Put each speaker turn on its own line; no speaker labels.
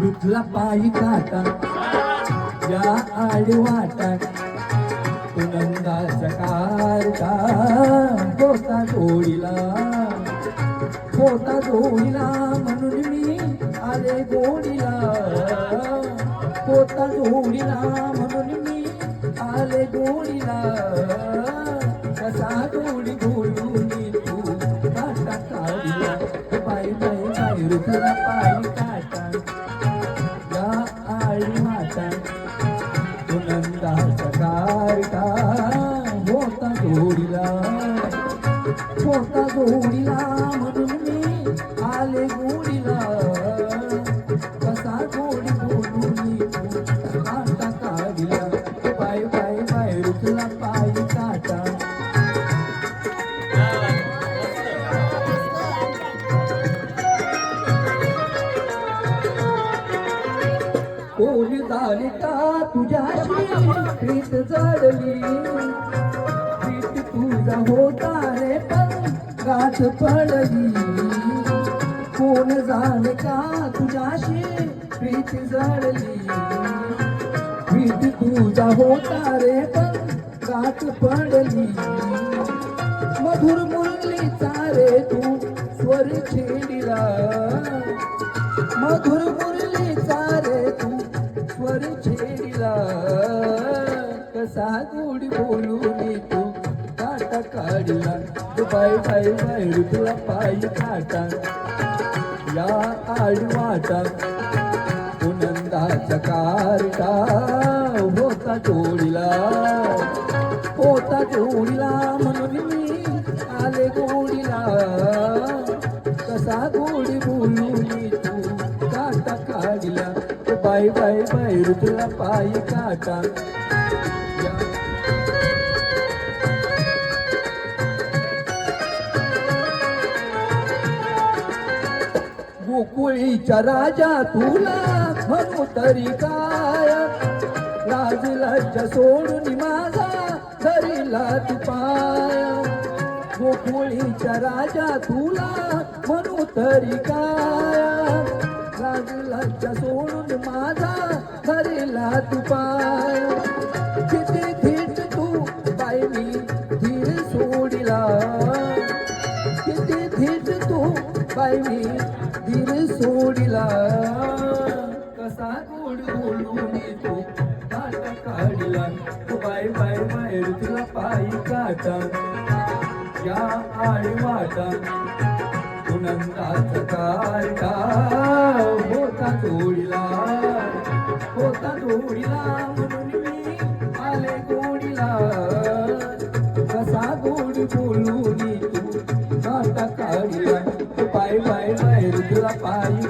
रुतला पायी काटा या आडवाटा तुनंदाचा कारटा होता जोडीला म्हणून मी आले गोडीला होता जोडीला म्हणून मी आले गोडीला कसा गोडी बोलून तू काटा काढीला बाई बाई बाई रुतला पायी काटा या आडवाटा तुनंदाचा कारटा होता जोडीला म्हणून मी आले गोडीला कसा गोडी बोलून काटा काढीला बाय बाय बाय रुतला पायी काटा कोणी झाली का तुझ्याशी प्रीत जडली प्रीत तुझा होता रे पण गाठ पडली कोण झाले का तुझ्याशी प्रीत जडली प्रीत तुझा होता रे पण गाठ पडली मधुर मुरलीचा रे तू स्वर छेडिला मधुर मुरलीचा रे तू स्वर छेडिला कसा गोडी बोलून तू काटा काढला बाय बाय बाय रुतला पायी काटा या आडवाटा तुनंदाचा कारटा होता जोडीला म्हणून मी आले गोडीला कसा गोडी बोलून तू काटा काढला बाय बाय बाय रुतला पायी काटा गोकुळीच्या राजा तुला म्हणू तरी काय लाज लज्जा सोडून माझा धरीला तू पाय गोकुळीच्या राजा तुला म्हणू तरी काय लाज लज्जा सोडून माझा धरीला तू पाय किती धीट तू बाई मी धीर सोडिला किती धीट तू बाई मी धीर सोडिला कसा गोड बोलून तू काटा काढला बाय बाय बाय रुतला पायी काटा या आडवाटा तुनंदाचा कारटा होता जोडीला म्हणून मी आले गोडीला कसा गोड बोलून तू काटा काढला बाय बाय बाय रुतला पायी